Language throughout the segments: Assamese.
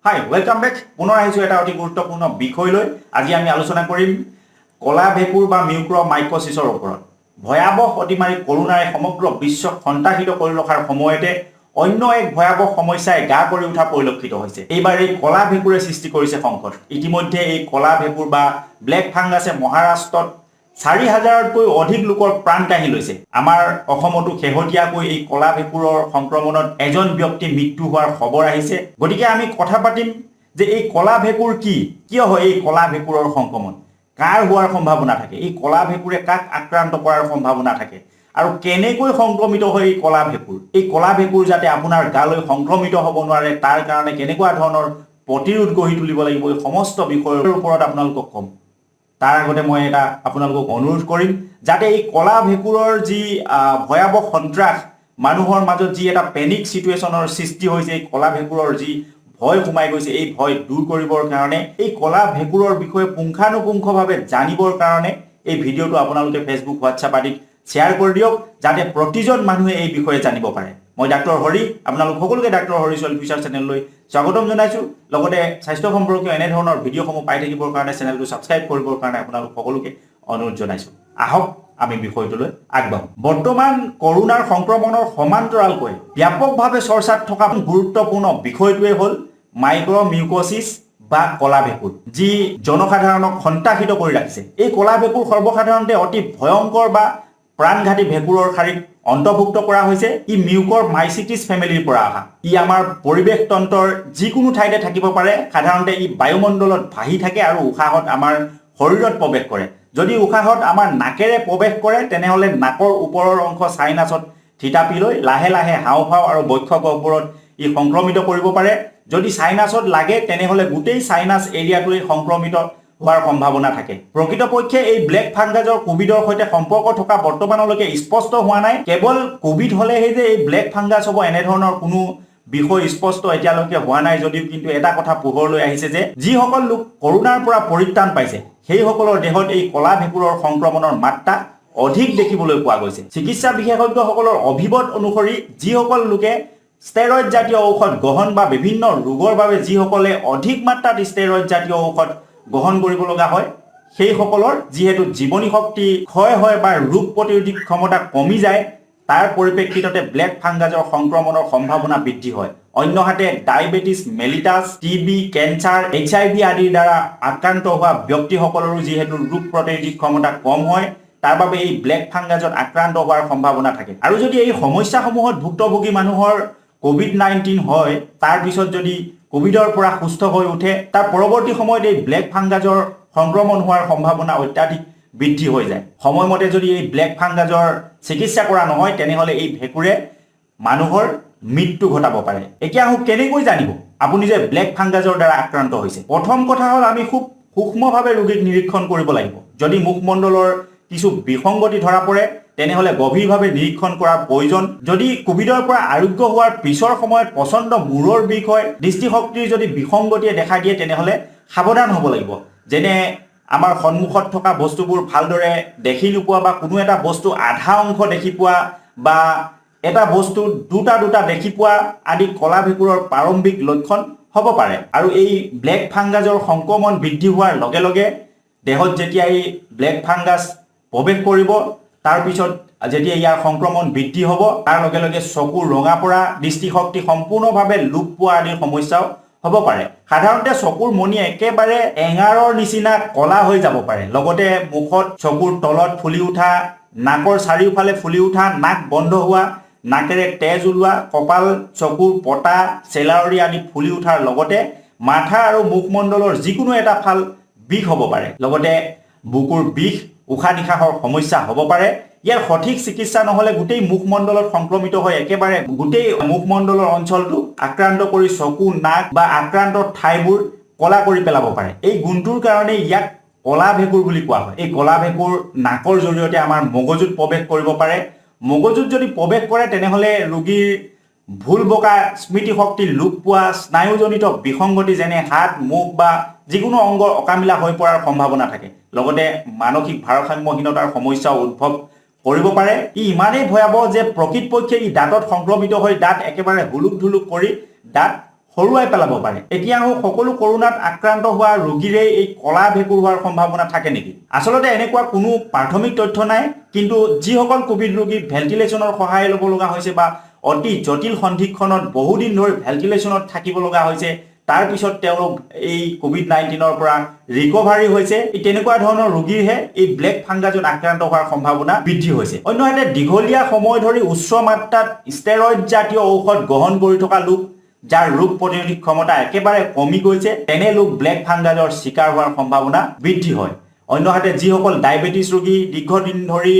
হাই ওয়েলকাম ব্যাক পুনৰ আহিছোঁ এটা অতি গুৰুত্বপূৰ্ণ বিষয় লৈ আজি আমি আলোচনা কৰিম কলা ভেঁকুৰ বা মিউক্ৰ'মাইক'চিছৰ ওপৰত ভয়াৱহ অতিমাৰী কৰোনাৰে সমগ্ৰ বিশ্বক সন্ত্ৰাসিত কৰি ৰখাৰ সময়তে অন্য এক ভয়াৱহ সমস্যাই গা কৰি উঠা পৰিলক্ষিত হৈছে। এইবাৰ এই কলা ভেঁকুৰে সৃষ্টি কৰিছে সংকট। ইতিমধ্যে এই কলা ভেঁকুৰ বা ব্লেক ফাংগাছে মহাৰাষ্ট্ৰত ৪,০০০তকৈ অধিক লোকৰ প্ৰাণ কাঢ়ি লৈছে। আমাৰ অসমতো শেহতীয়াকৈ এই কলা ভেঁকুৰৰ সংক্ৰমণত এজন ব্যক্তি মৃত্যু হোৱাৰ খবৰ আহিছে। গতিকে আমি কথা পাতিম যে এই কলা ভেঁকুৰ কি, কিয় হয় এই কলা ভেঁকুৰৰ সংক্ৰমণ, কাৰ হোৱাৰ সম্ভাৱনা থাকে, এই কলা ভেঁকুৰে কাক আক্ৰান্ত কৰাৰ সম্ভাৱনা থাকে আৰু কেনেকৈ সংক্ৰমিত হয় এই কলা ভেঁকুৰ। এই কলা ভেঁকুৰ যাতে আপোনাৰ গালৈ সংক্ৰমিত হ'ব নোৱাৰে তাৰ কাৰণে কেনেকুৱা ধৰণৰ প্ৰতিৰোধ গঢ়ি তুলিব লাগিব, এই সমস্ত বিষয়ৰ ওপৰত আপোনালোকক ক'ম। তাৰ আগতে মই এটা আপোনালোকক অনুৰোধ কৰিম যাতে এই কলা ভেঁকুৰৰ যি ভয়াৱহ সন্ত্ৰাস, মানুহৰ মাজত যি এটা পেনিক চিটুৱেশ্যনৰ সৃষ্টি হৈছে, এই কলা ভেঁকুৰৰ যি ভয় সোমাই গৈছে, এই ভয় দূৰ কৰিবৰ কাৰণে, এই কলা ভেঁকুৰৰ বিষয়ে পুংখানুপুংখভাৱে জানিবৰ কাৰণে এই ভিডিঅ'টো আপোনালোকে ফেচবুক, হোৱাটছআপ আদিত শ্বেয়াৰ কৰি দিয়ক যাতে প্ৰতিজন মানুহে এই বিষয়ে জানিব পাৰে। মই ডাক্তৰ হৰি, আপোনালোক সকলোকে ডাক্তৰ হৰি ছোৱালী ফিউচাৰ চেনেললৈ স্বাগতম জনাইছোঁ। লগতে স্বাস্থ্য সম্পৰ্কীয় এনেধৰণৰ ভিডিঅ'সমূহ পাই থাকিবৰ কাৰণে চেনেলটো ছাবস্ক্ৰাইব কৰিবৰ কাৰণে আপোনালোক সকলোকে অনুৰোধ জনাইছোঁ। আহক আমি বিষয়টোলৈ আগবাঢ়ো। বৰ্তমান কৰোনাৰ সংক্ৰমণৰ সমান্তৰালকৈ ব্যাপকভাৱে চৰ্চাত থকা গুৰুত্বপূৰ্ণ বিষয়টোৱে হ'ল মাইক্ৰ'মিউক'চিছ বা কলা ভেঁকুৰ, যি জনসাধাৰণক সন্ত্ৰাসিত কৰি ৰাখিছে। এই কলা ভেঁকুৰ সৰ্বসাধাৰণতে অতি ভয়ংকৰ বা প্ৰাণঘাতী ভেঁকুৰৰ শাৰীত অন্তৰ্ভুক্ত কৰা হৈছে। ই মিউকৰমাইচিটিছ ফেমিলিৰ পৰা অহা। ই আমাৰ পৰিৱেশ তন্ত্ৰৰ যিকোনো ঠাইতে থাকিব পাৰে। সাধাৰণতে ই বায়ুমণ্ডলত ভাহি থাকে আৰু উশাহত আমাৰ শৰীৰত প্ৰৱেশ কৰে। যদি উশাহত আমাৰ নাকেৰে প্ৰৱেশ কৰে তেনেহ'লে নাকৰ ওপৰৰ অংশ চাইনাছত থিতাপি লৈ লাহে লাহে হাওঁফাওঁ আৰু বক্ষ গহ্বৰত ই সংক্ৰমিত কৰিব পাৰে। যদি চাইনাছত লাগে তেনেহ'লে গোটেই চাইনাছ এৰিয়াটোৱে সংক্ৰমিত হোৱাৰ সম্ভাৱনা থাকে। প্ৰকৃতপক্ষে এই ব্লেক ফাংগাছৰ কোভিডৰ সৈতে সম্পৰ্ক থকা বৰ্তমানলৈকে স্পষ্ট হোৱা নাই। কেৱল কোভিড হ'লেহে যে এই ব্লেক ফাংগাছ হ'ব এনেধৰণৰ কোনো বিষয় স্পষ্ট এতিয়ালৈকে হোৱা নাই যদিও কিন্তু এটা কথা পোহৰলৈ আহিছে যে যিসকল লোক কৰোনাৰ পৰা পৰিত্ৰাণ পাইছে সেইসকলৰ দেহত এই কলা ভেঁকুৰৰ সংক্ৰমণৰ মাত্ৰা অধিক দেখিবলৈ পোৱা গৈছে। চিকিৎসা বিশেষজ্ঞসকলৰ অভিমত অনুসৰি যিসকল লোকে ষ্টেৰইড জাতীয় ঔষধ গ্ৰহণ বা বিভিন্ন ৰোগৰ বাবে যিসকলে অধিক মাত্ৰাত ষ্টেৰইড জাতীয় ঔষধ গ্ৰহণ কৰিব লগা হয় সেইসকলৰ যিহেতু জীৱনী শক্তি ক্ষয় হয় বা ৰোগ প্ৰতিৰোধী ক্ষমতা কমি যায়, তাৰ পৰিপ্ৰেক্ষিততে ব্লেক ফাংগাছৰ সংক্ৰমণৰ সম্ভাৱনা বৃদ্ধি হয়। অন্যহাতে diabetes mellitus, TB, cancer, HIV আদিৰ দ্বাৰা আক্ৰান্ত হোৱা ব্যক্তিসকলৰো যিহেতু ৰোগ প্ৰতিৰোধী ক্ষমতা কম হয়, তাৰ বাবে এই ব্লেক ফাংগাছত আক্ৰান্ত হোৱাৰ সম্ভাৱনা থাকে। আৰু যদি এই সমস্যাসমূহত ভুক্তভোগী মানুহৰ COVID-19 হয়, তাৰপিছত যদি কোভিডৰ পৰা সুস্থ হৈ উঠে, তাৰ পৰৱৰ্তী সময়ত এই ব্লেক ফাংগাছৰ সংক্ৰমণ হোৱাৰ সম্ভাৱনা অত্যাধিক বৃদ্ধি হৈ যায়। সময়মতে যদি এই ব্লেক ফাংগাছৰ চিকিৎসা কৰা নহয় তেনেহ'লে এই ভেঁকুৰে মানুহৰ মৃত্যু ঘটাব পাৰে। এতিয়া আহক কেনেকৈ জানিব আপুনি যে ব্লেক ফাংগাছৰ দ্বাৰা আক্ৰান্ত হৈছে। প্ৰথম কথা হ'ল আমি খুব সূক্ষ্মভাৱে ৰোগীক নিৰীক্ষণ কৰিব লাগিব। যদি মুখমণ্ডলৰ কিছু বিসংগতি ধৰা পৰে তেনেহ'লে গভীৰভাৱে নিৰীক্ষণ কৰাৰ প্ৰয়োজন। যদি কোভিডৰ পৰা আৰোগ্য হোৱাৰ পিছৰ সময়ত প্ৰচণ্ড মূৰৰ বিষ হয়, দৃষ্টিশক্তিৰ যদি বিসংগতিয়ে দেখা দিয়ে তেনেহ'লে সাৱধান হ'ব লাগিব। যেনে আমাৰ সন্মুখত থকা বস্তুবোৰ ভালদৰে দেখি নোপোৱা বা কোনো এটা বস্তু আধা অংশ দেখি পোৱা বা এটা বস্তু দুটা দুটা দেখি পোৱা আদি কলা ভেঁকুৰৰ প্ৰাৰম্ভিক লক্ষণ হ'ব পাৰে। আৰু এই ব্লেক ফাংগাছৰ সংক্ৰমণ বৃদ্ধি হোৱাৰ লগে লগে দেহত যেতিয়া এই ব্লেক ফাংগাছ প্ৰৱেশ কৰিব, তাৰপিছত যেতিয়া ইয়াৰ সংক্ৰমণ বৃদ্ধি হ'ব তাৰ লগে লগে চকুৰ ৰঙা পৰা, দৃষ্টিশক্তি সম্পূৰ্ণভাৱে লোপ পোৱা আদিৰ সমস্যাও হ'ব পাৰে। সাধাৰণতে চকুৰ মণি একেবাৰে এঙাৰৰ নিচিনা কলা হৈ যাব পাৰে। লগতে মুখত চকুৰ তলত ফুলি উঠা, নাকৰ চাৰিওফালে ফুলি উঠা, নাক বন্ধ হোৱা, নাকেৰে তেজ ওলোৱা, কপাল, চকুৰ পতা, চেলাউৰি আদি ফুলি উঠাৰ লগতে মাথা আৰু মুখমণ্ডলৰ যিকোনো এটা ফাল বিষ হ'ব পাৰে। লগতে বুকুৰ বিষ, উশাহ নিশাহৰ সমস্যা হ'ব পাৰে। ইয়াৰ সঠিক চিকিৎসা নহ'লে গোটেই মুখমণ্ডলত সংক্ৰমিত হৈ একেবাৰে গোটেই মুখমণ্ডলৰ অঞ্চলটো আক্ৰান্ত কৰি চকু, নাক বা আক্ৰান্ত ঠাইবোৰ কলা কৰি পেলাব পাৰে। এই গুণটোৰ কাৰণে ইয়াক কলা ভেঁকুৰ বুলি কোৱা হয়। এই কলা ভেঁকুৰ নাকৰ জৰিয়তে আমাৰ মগজুত প্ৰৱেশ কৰিব পাৰে। মগজুত যদি প্ৰৱেশ কৰে তেনেহ'লে ৰোগীৰ ভুল বকা স্মৃতিশক্তি লোপ পোৱা, স্নায়ুজনিত বিসংগতি যেনে হাত, মুখ বা যিকোনো অংগৰ অকামিলা হৈ পৰাৰ সম্ভাৱনা থাকে। লগতে মানসিক ভাৰসাম্যহীনতাৰ সমস্যাও উদ্ভৱ কৰিব পাৰে। ই ইমানেই ভয়াৱহ যে প্ৰকৃতপক্ষে ই দাঁতত সংক্ৰমিত হৈ দাঁত একেবাৰে হুলুক ধুলুক কৰি দাঁত হৰুৱাই পেলাব পাৰে। এতিয়া সকলো কৰোনাত আক্ৰান্ত হোৱা ৰোগীৰে এই কলা ভেঁকুৰ হোৱাৰ সম্ভাৱনা থাকে নেকি? আচলতে এনেকুৱা কোনো প্ৰাথমিক তথ্য নাই, কিন্তু যিসকল কোভিড ৰোগী ভেণ্টিলেশ্যনৰ সহায় ল'ব লগা হৈছে বা অতি জটিল সন্ধিক্ষণত বহুদিন ধৰি ভেণ্টিলেশ্যনত থাকিব লগা হৈছে, তাৰ পিছত তেওঁলোক এই কোভিড-19ৰ পৰা ৰিকভাৰী হৈছে, তেনেকুৱা ধৰণৰ ৰোগীৰহে এই ব্লেক ফাংগাছত আক্ৰান্ত হোৱাৰ সম্ভাৱনা বৃদ্ধি হৈছে। অন্যহাতে দীঘলীয়া সময় ধৰি উচ্চ মাত্ৰাত ষ্টেৰইড জাতীয় ঔষধ গ্ৰহণ কৰি থকা লোক, যাৰ ৰোগ প্ৰতিৰোধী ক্ষমতা একেবাৰে কমি গৈছে, তেনে লোক ব্লেক ফাংগাছৰ চিকাৰ হোৱাৰ সম্ভাৱনা বৃদ্ধি হয়। অন্যহাতে যিসকল ডায়েবেটিছ ৰোগী দীৰ্ঘদিন ধৰি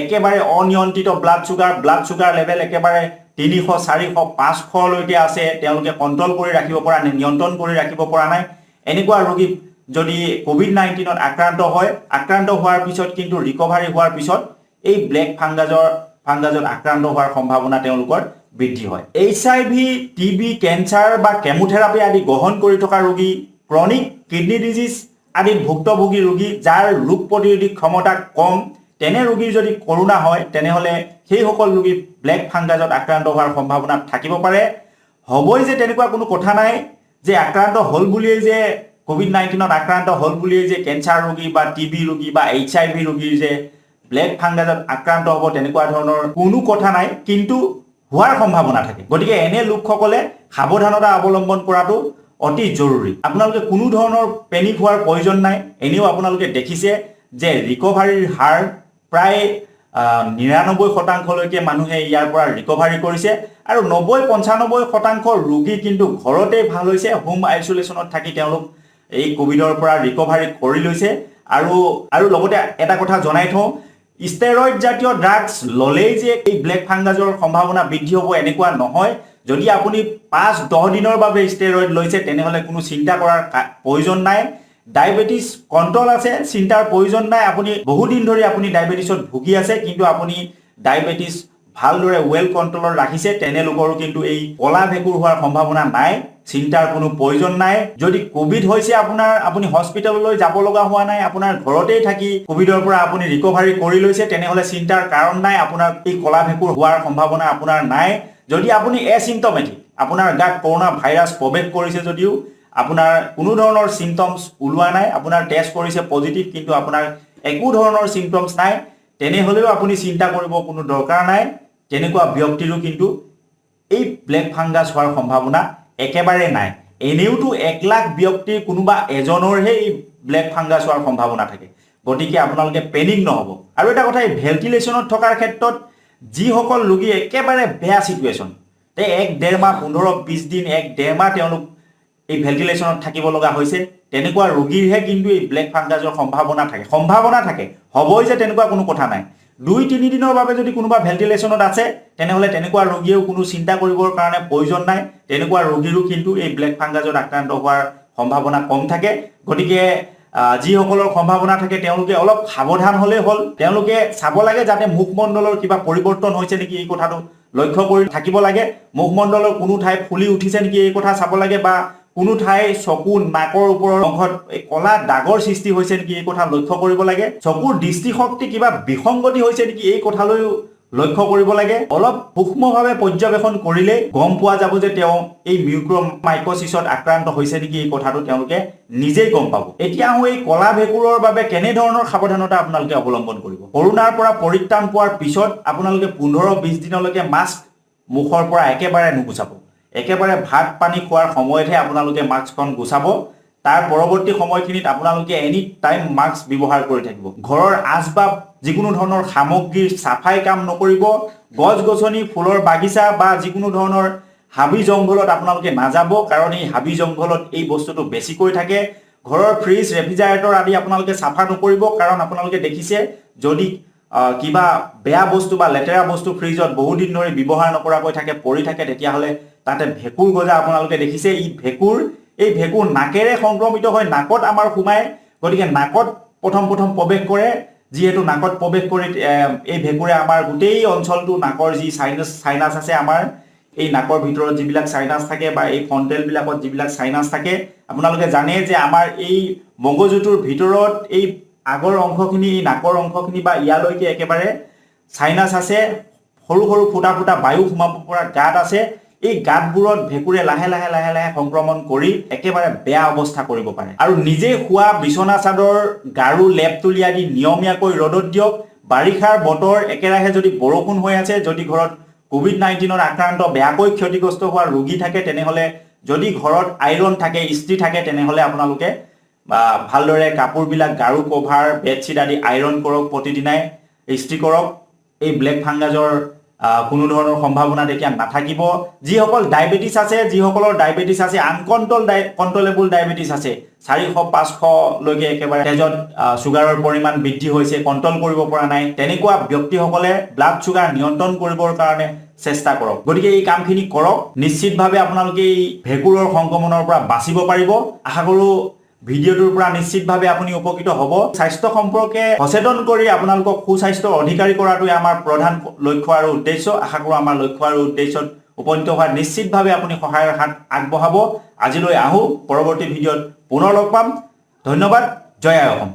একেবাৰে অনিয়ন্ত্ৰিত ব্লাড চুগাৰ লেভেল একেবাৰে 300, 400, 500লৈকে আছে, তেওঁলোকে কণ্ট্ৰল কৰি ৰাখিব পৰা নাই, নিয়ন্ত্ৰণ কৰি ৰাখিব পৰা নাই, এনেকুৱা ৰোগী যদি কোভিড-19ত আক্ৰান্ত হয়, আক্ৰান্ত হোৱাৰ পিছত কিন্তু ৰিকভাৰী হোৱাৰ পিছত এই ব্লেক ফাংগাছত আক্ৰান্ত হোৱাৰ সম্ভাৱনা তেওঁলোকৰ বৃদ্ধি হয়। HIV, TB, কেঞ্চাৰ বা কেমোথেৰাপি আদি গ্ৰহণ কৰি থকা ৰোগী, ক্ৰনিক কিডনি ডিজিজ আদিত ভুক্তভোগী ৰোগী, যাৰ ৰোগ প্ৰতিৰোধী ক্ষমতা কম, তেনে ৰোগীৰ যদি কৰোনা হয়, তেনেহ'লে সেইসকল ৰোগী ব্লেক ফাংগাছত আক্ৰান্ত হোৱাৰ সম্ভাৱনা থাকিব পাৰে। হ'বই যে তেনেকুৱা কোনো কথা নাই যে আক্ৰান্ত হ'ল বুলিয়েই যে কোভিড-19ত আক্ৰান্ত হ'ল বুলিয়েই যে কেঞ্চাৰ ৰোগী বা TB ৰোগী বা HIV ৰোগীৰ যে ব্লেক ফাংগাছত আক্ৰান্ত হ'ব, তেনেকুৱা ধৰণৰ কোনো কথা নাই, কিন্তু হোৱাৰ সম্ভাৱনা থাকে। গতিকে এনে লোকসকলে সাৱধানতা অৱলম্বন কৰাটো অতি জৰুৰী। আপোনালোকে কোনো ধৰণৰ পেনিক হোৱাৰ প্ৰয়োজন নাই। এনেও আপোনালোকে দেখিছে যে ৰিকভাৰীৰ হাৰ প্ৰায় 99% মানুহে ইয়াৰ পৰা ৰিকভাৰী কৰিছে, আৰু 90-95% ৰোগী কিন্তু ঘৰতেই ভাল হৈছে, হোম আইচোলেশ্যনত থাকি তেওঁলোক এই কোভিডৰ পৰা ৰিকভাৰী কৰি লৈছে। আৰু লগতে এটা কথা জনাই থওঁ, ষ্টেৰইড জাতীয় ড্ৰাগছ ল'লেই যে এই ব্লেক ফাংগাছৰ সম্ভাৱনা বৃদ্ধি হ'ব এনেকুৱা নহয়। যদি আপুনি 5-10 দিনৰ বাবে ষ্টেৰইড লৈছে, তেনেহ'লে কোনো চিন্তা কৰাৰ প্ৰয়োজন নাই। ডায়েবেটিছ কণ্ট্ৰল আছে, চিন্তাৰ প্ৰয়োজন নাই। আপুনি বহুদিন ধৰি আপুনি ডায়েবেটিছত ভুগি আছে, কিন্তু আপুনি ডায়েবেটিছ ভালদৰে ৱেল কণ্ট্ৰলত ৰাখিছে, তেনে লোকৰো কিন্তু এই কলা ভেঁকুৰ হোৱাৰ সম্ভাৱনা নাই, চিন্তাৰ কোনো প্ৰয়োজন নাই। যদি কোভিড হৈছে আপুনি হস্পিটেললৈ যাব লগা হোৱা নাই, আপোনাৰ ঘৰতেই থাকি কোভিডৰ পৰা আপুনি ৰিকভাৰী কৰি লৈছে, তেনেহ'লে চিন্তাৰ কাৰণ নাই, আপোনাৰ এই কলা ভেঁকুৰ হোৱাৰ সম্ভাৱনা আপোনাৰ নাই। যদি আপুনি এচিম্পটমেটিক, আপোনাৰ গাত কৰোনা ভাইৰাছ প্ৰৱেশ কৰিছে যদিও আপোনাৰ কোনো ধৰণৰ চিম্পটমছ ওলোৱা নাই, আপোনাৰ টেষ্ট কৰিছে পজিটিভ, কিন্তু আপোনাৰ একো ধৰণৰ চিম্পটমছ নাই, তেনেহ'লেও আপুনি চিন্তা কৰিব কোনো দৰকাৰ নাই। তেনেকুৱা ব্যক্তিৰো কিন্তু এই ব্লেক ফাংগাছ হোৱাৰ সম্ভাৱনা একেবাৰে নাই। এনেওতো 1 লাখ ব্যক্তিৰ কোনোবা এজনৰহে এই ব্লেক ফাংগাছ হোৱাৰ সম্ভাৱনা থাকে। গতিকে আপোনালোকে পেনিক নহ'ব। আৰু এটা কথা, এই ভেণ্টিলেশ্যনত থকাৰ ক্ষেত্ৰত যিসকল ৰোগী একেবাৰে বেয়া চিটুৱেশ্যন, 1-1.5 মাহ, 15-20 দিন, 1-1.5 মাহ তেওঁলোক এই ভেণ্টিলেশ্যনত থাকিব লগা হৈছে, তেনেকুৱা ৰোগীৰহে কিন্তু এই ব্লেক ফাংগাছৰ সম্ভাৱনা থাকে। হ'বই যে তেনেকুৱা কোনো কথা নাই। 2-3 দিনৰ বাবে যদি কোনোবা ভেণ্টিলেশ্যনত আছে, তেনেহ'লে তেনেকুৱা ৰোগীয়েও কোনো চিন্তা কৰিবৰ কাৰণে প্ৰয়োজন নাই। তেনেকুৱা ৰোগীৰো কিন্তু এই ব্লেক ফাংগাছত আক্ৰান্ত হোৱাৰ সম্ভাৱনা কম থাকে। গতিকে যিসকলৰ সম্ভাৱনা থাকে তেওঁলোকে অলপ সাৱধান হ'লেই হ'ল। তেওঁলোকে চাব লাগে যাতে মুখমণ্ডলৰ কিবা পৰিৱৰ্তন হৈছে নেকি, এই কথাটো লক্ষ্য কৰি থাকিব লাগে। মুখমণ্ডলৰ কোনো ঠাই ফুলি উঠিছে নেকি, এই কথা চাব লাগে, বা কোনো ঠাই চকু নাকৰ ওপৰৰ অংশত এই কলা দাগৰ সৃষ্টি হৈছে নেকি, এই কথা লক্ষ্য কৰিব লাগে। চকুৰ দৃষ্টিশক্তি কিবা বিসংগতি হৈছে নেকি, এই কথালৈও লক্ষ্য কৰিব লাগে। অলপ সূক্ষ্মভাৱে পৰ্যবেক্ষণ কৰিলে গম পোৱা যাব যে তেওঁ এই মিউক্ৰ'মাইক'চিছত আক্ৰান্ত হৈছে নেকি, এই কথাটো তেওঁলোকে নিজেই গম পাব। এতিয়া এই কলা ভেঁকুৰৰ বাবে কেনেধৰণৰ সাৱধানতা আপোনালোকে অৱলম্বন কৰিব? কৰোনাৰ পৰা পৰিত্ৰাণ পোৱাৰ পিছত আপোনালোকে 15-20 দিনলৈকে মাস্ক মুখৰ পৰা একেবাৰে নুগুচাব। একেবাৰে ভাত পানী খোৱাৰ সময়তহে আপোনালোকে মাস্কখন গুচাব। তাৰ পৰৱৰ্তী সময়খিনিত আপোনালোকে এনি টাইম মাস্ক ব্যৱহাৰ কৰি থাকিব। ঘৰৰ আচবাব, যিকোনো ধৰণৰ সামগ্ৰীৰ চাফাই কাম নকৰিব। গছ-গছনি, ফুলৰ বাগিচা বা যিকোনো ধৰণৰ হাবি জংঘলত আপোনালোকে নাযাব, কাৰণ এই হাবি জংঘলত এই বস্তুটো বেছিকৈ থাকে। ঘৰৰ ফ্ৰিজ, ৰেফ্ৰিজাৰেটৰ আদি আপোনালোকে চাফা নকৰিব, কাৰণ আপোনালোকে দেখিছে যদি কিবা বেয়া বস্তু বা লেতেৰা বস্তু ফ্ৰিজত বহুদিন ধৰি ব্যৱহাৰ নকৰাকৈ থাকে, পৰি থাকে, তেতিয়াহ'লে তাতে ভেঁকুৰ গজা আপোনালোকে দেখিছে। এই ভেঁকুৰ নাকেৰে সংক্ৰমিত হৈ নাকত আমাৰ সোমায়। গতিকে নাকত প্ৰথম প্ৰৱেশ কৰে। যিহেতু নাকত প্ৰৱেশ কৰি এই ভেঁকুৰে আমাৰ গোটেই অঞ্চলটো, নাকৰ যি চাইনাছ আছে, আমাৰ এই নাকৰ ভিতৰত যিবিলাক চাইনাছ থাকে বা এই ফণ্টেলবিলাকত যিবিলাক চাইনাছ থাকে, আপোনালোকে জানে যে আমাৰ এই মগজুটোৰ ভিতৰত এই আগৰ অংশখিনি, এই নাকৰ অংশখিনি বা ইয়ালৈকে একেবাৰে চাইনাছ আছে। সৰু সৰু ফুটা ফুটা বায়ু সোমাব পৰা গাঁত আছে। এই গাঁতবোৰত ভেঁকুৰে লাহে লাহে লাহে লাহে সংক্ৰমণ কৰি একেবাৰে বেয়া অৱস্থা কৰিব পাৰে। আৰু নিজে শোৱা বিছনা চাদৰ, গাৰু, লেপ তুলি আদি নিয়মীয়াকৈ ৰ'দত দিয়ক। বাৰিষাৰ বতৰ একেৰাহে যদি বৰষুণ হৈ আছে, যদি ঘৰত COVID-19 আক্ৰান্ত বেয়াকৈ ক্ষতিগ্ৰস্ত হোৱা ৰোগী থাকে, তেনেহ'লে যদি ঘৰত আইৰণ থাকে, ইস্ত্ৰি থাকে, তেনেহ'লে আপোনালোকে ভালদৰে কাপোৰবিলাক, গাৰু কভাৰ, বেডশ্বীট আদি আইৰণ কৰক, প্ৰতিদিনাই ইস্ত্ৰি কৰক। এই ব্লেক ফাংগাছৰ কোনো ধৰণৰ সম্ভাৱনা তেতিয়া নাথাকিব। যিসকল ডায়েবেটিছ আছে, যিসকলৰ ডায়েবেটিছ আছে, কণ্ট্ৰলেবল ডায়েবেটিছ আছে, 400-500লৈকে একেবাৰে তেজত চুগাৰৰ পৰিমাণ বৃদ্ধি হৈছে, কণ্ট্ৰল কৰিব পৰা নাই, তেনেকুৱা ব্যক্তিসকলে ব্লাড চুগাৰ নিয়ন্ত্ৰণ কৰিবৰ কাৰণে চেষ্টা কৰক। গতিকে এই কামখিনি কৰক, নিশ্চিতভাৱে আপোনালোকে এই ভেঁকুৰৰ সংক্ৰমণৰ পৰা বাচিব পাৰিব। আশা কৰোঁ ভিডিঅ'টোৰ পৰা নিশ্চিতভাৱে আপুনি উপকৃত হ'ব। স্বাস্থ্য সম্পৰ্কে সচেতন কৰি আপোনালোকক সুস্বাস্থ্যৰ অধিকাৰী কৰাটোৱে আমাৰ প্ৰধান লক্ষ্য আৰু উদ্দেশ্য। আশা কৰোঁ আমাৰ লক্ষ্য আৰু উদ্দেশ্যত উপনীত হোৱাত নিশ্চিতভাৱে আপুনি সহায়ৰ হাত আগবঢ়াব। আজিলৈ আহোঁ, পৰৱৰ্তী ভিডিঅ'ত পুনৰ লগ পাম। ধন্যবাদ। জয় আই অসম।